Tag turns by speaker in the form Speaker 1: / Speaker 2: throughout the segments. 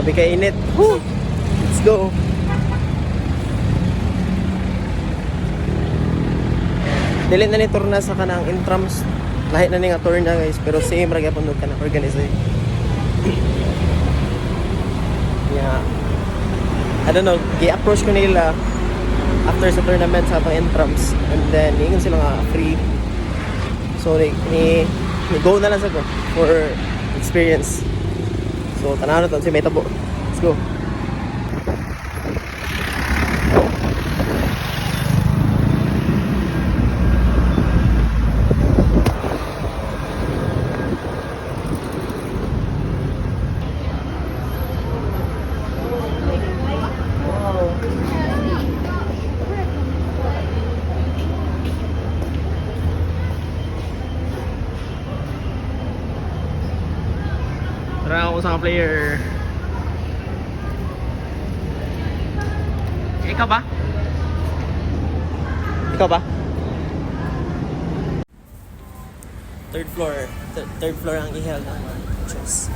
Speaker 1: Grabe ka init. Woo! Let's go. Dili na ni tour na sa kanang intrams. Lahi na ni nga tour na guys, pero same ra gyapon ka na organize. Yeah. I don't know, gi-approach ko nila after sa tournament sa pang intrams, and then ingon sila nga free. So ni go na lang sa ko for experience. So tanaw na to si Metabo. Let's go. Tara ako sa player. Ikaw ba? Ikaw ba? Third floor. Third floor ang ihel ng chess.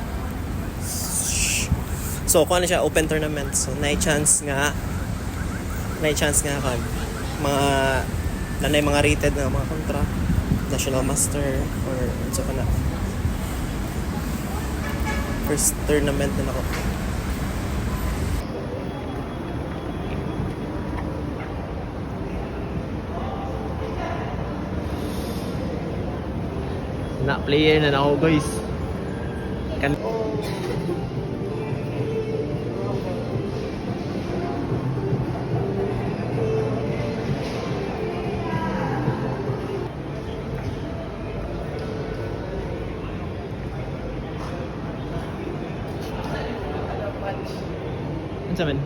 Speaker 1: So, kung ano siya, open tournament. So, na chance nga kan mga nanay mga rated na mga kontra, national master or so kana. First tournament na ako. Na player na ako guys. Kan Ano man?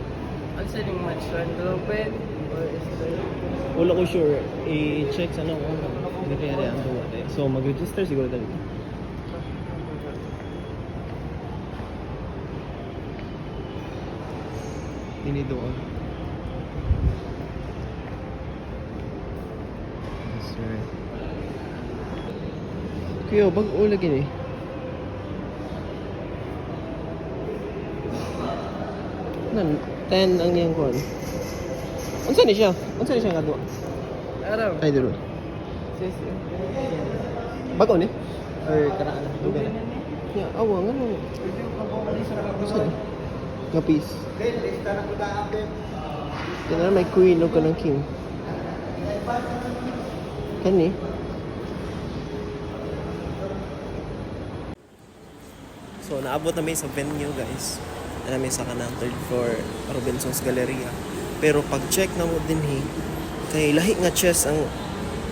Speaker 2: Ano sa yung match? Open? Or is there?
Speaker 1: Wala ko sure. I-check sa ano. Hindi kaya rin ang duwa. So mag-register siguro tayo. Ini doon. Yes, sir. Kuya, bago lagi ni. Nan 10 ang iyang kuan. Unsa ni siya? Unsa ni siya nga duwa?
Speaker 2: Araw.
Speaker 1: Ay duro.
Speaker 2: Sis.
Speaker 1: Bago ni? Or kanaan na dugan. Ya, awa nga no. Unsa ni? Kapis. Kana may queen o kanang king. Kani? So naabot namin sa venue guys. Namin sa kanang third floor Robinson's Galleria. Pero pag check na mo din kay lahi nga chess ang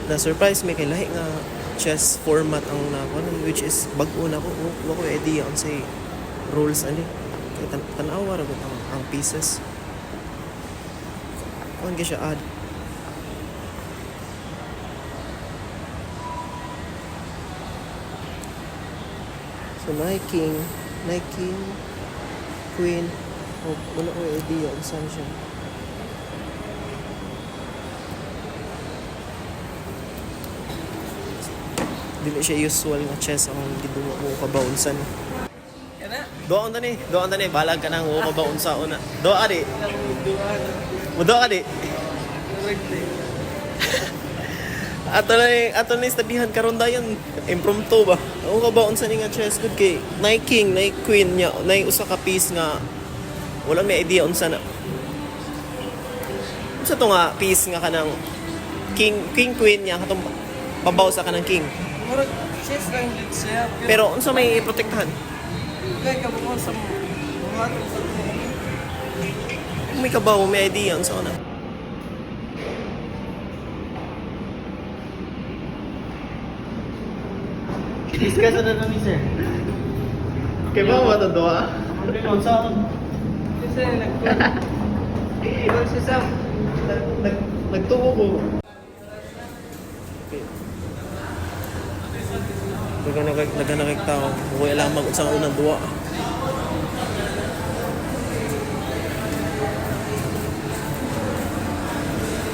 Speaker 1: na-surprise me, kay lahi nga chess format ang nakuha, which is bag-o na ko. Wala ko idea on say rules ani. Kay tanawa ra ang pieces. Kuan ka siya add. So Nike Queen. Wala ko idea on saan siya. Dili siya usual nga chess ang giduwa mo kabaunsan. Doon tani, balag ka nang kabaunsa una. Doa di. Doa di. Ato na studihan karon dayon impromptu ba. Ang kabaunsa ni nga chess good kay Nike Queen nya, nay usa ka piece nga wala may idea unsa na. Unsa to nga piece nga kanang king queen nya katong babaw sa kanang king.
Speaker 2: Murag chess lang din siya.
Speaker 1: Pero unsa may protektahan?
Speaker 2: Kaya kabukan sa mga
Speaker 1: May kabaw, may idea unsa na. Discuss na namin sir. Kaya ba mo doa? Unsa
Speaker 2: kasi nagtuwa si Sam.
Speaker 1: Nagtuo ko. Naghanakik tao. Huwag alam mag-unsang unang duwa.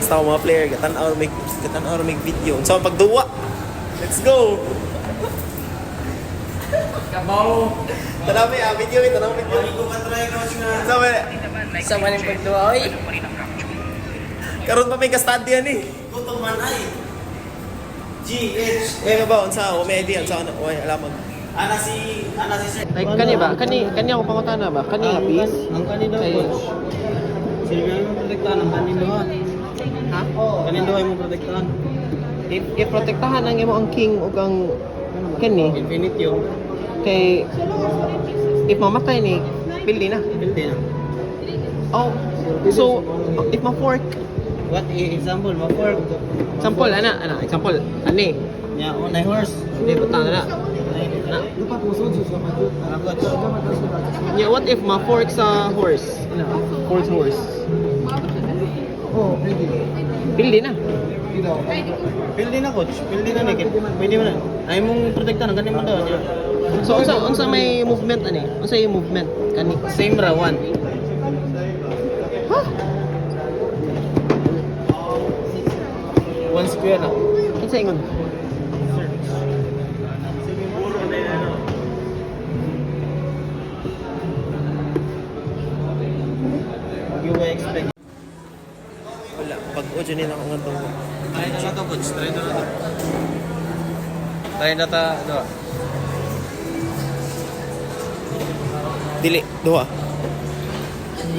Speaker 1: Basta ako mga player, gatan-aw may video. Unsa pagduwa? Let's go!
Speaker 2: Kabaw!
Speaker 1: Tanami, video ito, tanong video. Sabi,
Speaker 2: Sa maning pagduwa, oy.
Speaker 1: karon pa may kastadyan eh. Eh, ba, unsa, umedi, unsa, uy, alamag.
Speaker 2: Like, kani ba? Kani ako pangutana ba? Kani nga piece?
Speaker 3: Ang kanina coach. Sino mo protektahan ang kanino ha?
Speaker 2: Ha?
Speaker 3: Kanino ay mo protektahan?
Speaker 2: I-protektahan ang imo ang king ug ang kani.
Speaker 3: Infinite yung
Speaker 2: Kay, if mamatay ni, pildi na.
Speaker 3: build na.
Speaker 2: Oh, so, if ma-fork,
Speaker 3: What example mo for?
Speaker 2: example, example, ani,
Speaker 3: Yeah, on a horse.
Speaker 2: hindi butang na.
Speaker 3: Coach.
Speaker 2: Yeah, what if ma-fork sa horse? Horse.
Speaker 3: Oh,
Speaker 2: Pildi na.
Speaker 3: Build na coach. Build na ni. Pwede mo na. Ay mong protektahan ang kanino daw.
Speaker 2: So, unsa may movement ani? Unsa yung movement? Kani.
Speaker 3: Same ra one. One square na.
Speaker 2: Kinsa ingon?
Speaker 3: You will expect.
Speaker 1: Wala, pag-audio nila kung ganito.
Speaker 3: Try na to coach. Try na to. Try na ta ano.
Speaker 1: Dili, duha.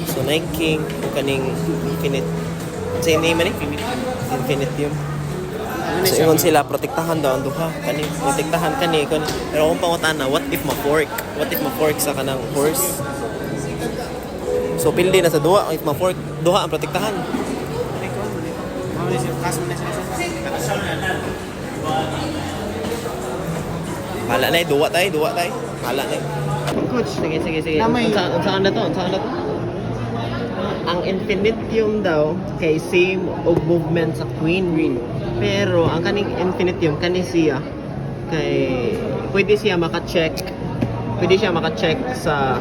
Speaker 1: So, Nike King, kaning Infinite. Sa name man Infinite yun. So, ingon sila, protektahan daw ang duha. Kani, protektahan kani. Pero kung pangutana, what if ma-fork? What if ma-fork sa kanang horse? So, pildi na sa duha. If ma-fork, duha ang protektahan. Hala na duwa tayo. Hala na
Speaker 2: Coach, sige.
Speaker 3: Namay.
Speaker 2: Unsa na to? Ang Infinitium daw kay same og movement sa Queen. Pero ang kaning Infinitium kani siya kay pwede siya maka-check sa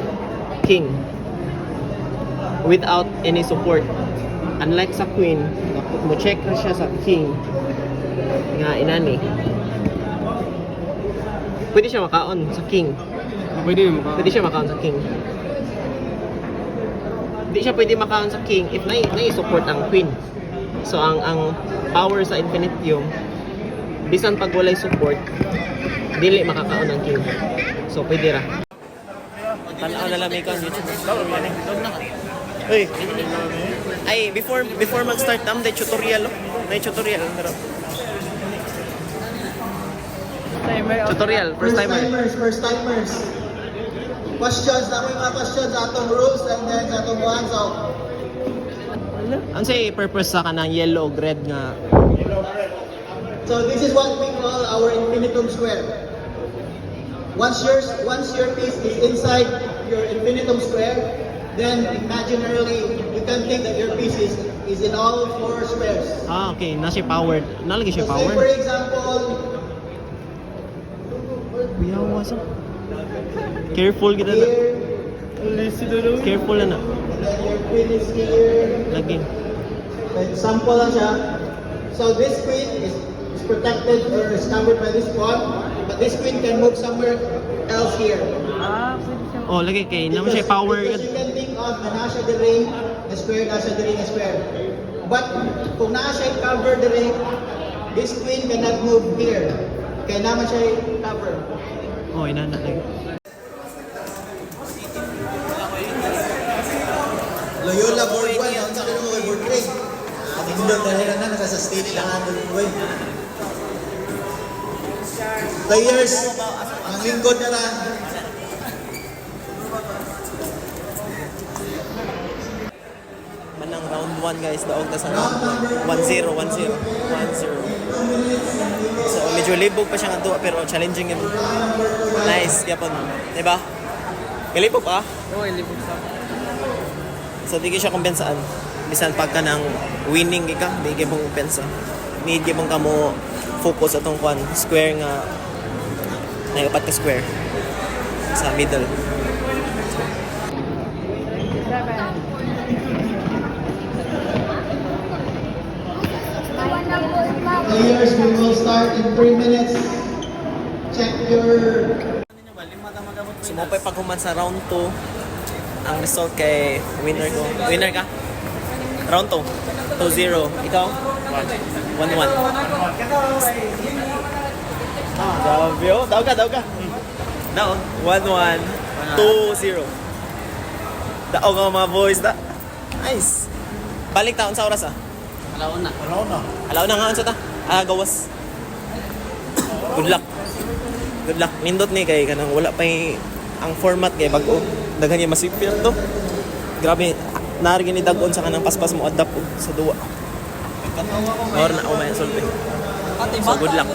Speaker 2: King without any support. Unlike sa Queen, mo check na siya sa King nga inani. Pwede siya makaon sa King. Pwede siya makaon sa King. Hindi siya pwede makaon sa King if nai-support ang Queen. So ang power sa Infinitium, bisan pag walay support, dili makakaon ang King. So pwede ra.
Speaker 1: Tanaw na lang may kon YouTube. Uy. Ay, before mag-start tam day tutorial. Tutorial pero
Speaker 2: Tutorial, first timer.
Speaker 4: First timers. Questions, na may mga questions atong rules and then atong one.
Speaker 2: Ano say purpose sa kanang yellow ug red nga?
Speaker 4: So this is what we call our infinitum square. Once your piece is inside your infinitum square, then imaginarily you can think that your piece is in all four squares.
Speaker 2: Ah, okay. Na siya powered. Nalagi siya
Speaker 4: So say for
Speaker 2: powered.
Speaker 4: example,
Speaker 2: Biyawa sa. Careful kita na.
Speaker 4: here,
Speaker 2: Careful na.
Speaker 4: and then your queen is here.
Speaker 2: Lagi.
Speaker 4: Example lang siya. So this queen is protected or is covered by this pawn, but this queen can move somewhere else here.
Speaker 2: Oh, lagi kay naman siya power.
Speaker 4: Because you can think of na nasa the ring, na square, nasa the ring, na square. But kung nasa siya cover the ring, this queen cannot move here. Kaya naman siya cover.
Speaker 2: Oh, ina na lagi.
Speaker 4: Loyola board 1, ang sa kanong mga board 3. At indot dahil na nasa stage lang ang board 1. Players, ang lingkod na lang.
Speaker 1: manang round 1 guys, daog na sa round 1. 1-0. So medyo libog pa siya nga duwa pero challenging yun. Nice, yapon. Diba? Kalibog pa?
Speaker 2: Oh, ilibog sa.
Speaker 1: So di siya kumpensaan. Bisan pagka ng winning ka, di ka mong kumpensa. Need ka mong kamo focus atong kwan square nga upat ka square sa middle.
Speaker 4: Players, we will start in 3 minutes. Check your...
Speaker 1: Sumapay paghuman sa round 2. Ang result kay winner ko. Winner ka? Round 2. 2-0. Ikaw? 1-1. Grabe oh. Daw ka. Daw. 1-1. 2-0. Daw ka mga boys da. Nice. Balik taon sa oras ah.
Speaker 3: Alaon na.
Speaker 1: Alaw na nga sa ta. Gawas. Good luck. Good luck. Nindot ni kay kanang wala pa ang format kay bago. Daghan niya masipil to. Grabe. Narigin ni dagon sa kanang paspas mo adapt sa duwa. Or na umay solve. So good luck.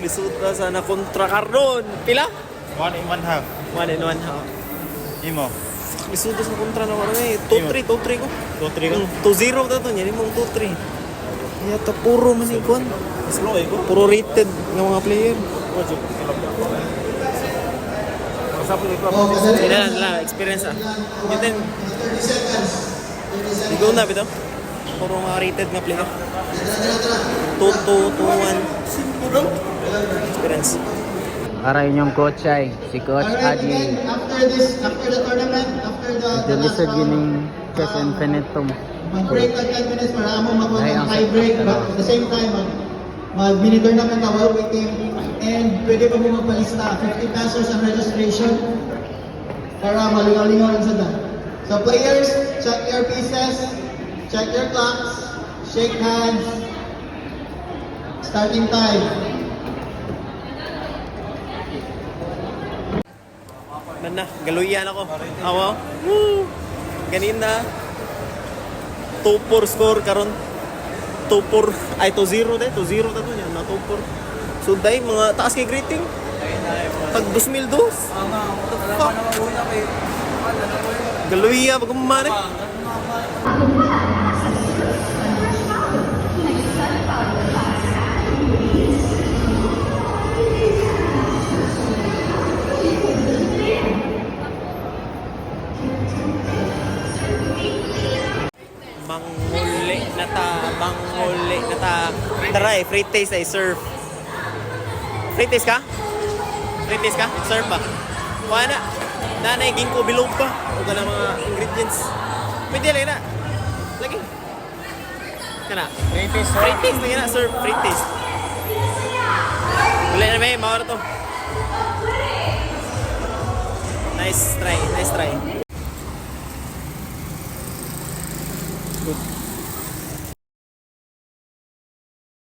Speaker 1: Lisuta sana kontra karon. Pila?
Speaker 3: 1 and 1 half.
Speaker 1: 1 and 1 half.
Speaker 3: Imo.
Speaker 1: Lisuta sa kontra na karon eh. 2-3 ko.
Speaker 3: 2-3 ka.
Speaker 1: 2-0 ta to niya mong 2-3. Kaya to puro man ikon.
Speaker 3: Slow eh ko.
Speaker 1: Puro rated ng mga player. Sila lang experience ah. Yun din.
Speaker 4: 30 seconds. 30
Speaker 1: Ikaw
Speaker 4: seconds.
Speaker 1: na bitaw. Puro mga rated nga player. 2-2, 2-1. Experience.
Speaker 2: Para inyong coach ay si Coach
Speaker 4: Alright,
Speaker 2: Adi.
Speaker 4: again, after the tournament, after the last
Speaker 2: Lisod yun
Speaker 4: round,
Speaker 2: yung Chess Infinitum.
Speaker 4: mag-break lang 10 minutes para amo makuha
Speaker 2: Ay,
Speaker 4: ng
Speaker 2: ang
Speaker 4: high break,
Speaker 2: sakit
Speaker 4: but at the same time, mag-monitor naman ka while waiting, and pwede pa mo magpalista, 50 pesos ang registration para malingaw-lingaw rin sa dan. So players, check your pieces, check your clocks, shake hands, starting time.
Speaker 1: Na, galuyan ako. Awa. Woo! Ganin na. 2-4 score karon. 2-4 ay 2-0 dai, 2-0 ta to niya na 2-4. So dai mga taas kay greeting. Pag 2002. Galuya pag umane. Manghuli na ta. Tara free taste ay surf. Free taste ka? Free taste ka? Surf ba? Kuha na. Nanay ginkgo bilog pa. O ka na mga ingredients. Pwede lang na. Lagi. Kana. Free taste. Free taste lang na. Surf. Free taste. Wala na may. Mawara to. Nice try. Nice try. Good.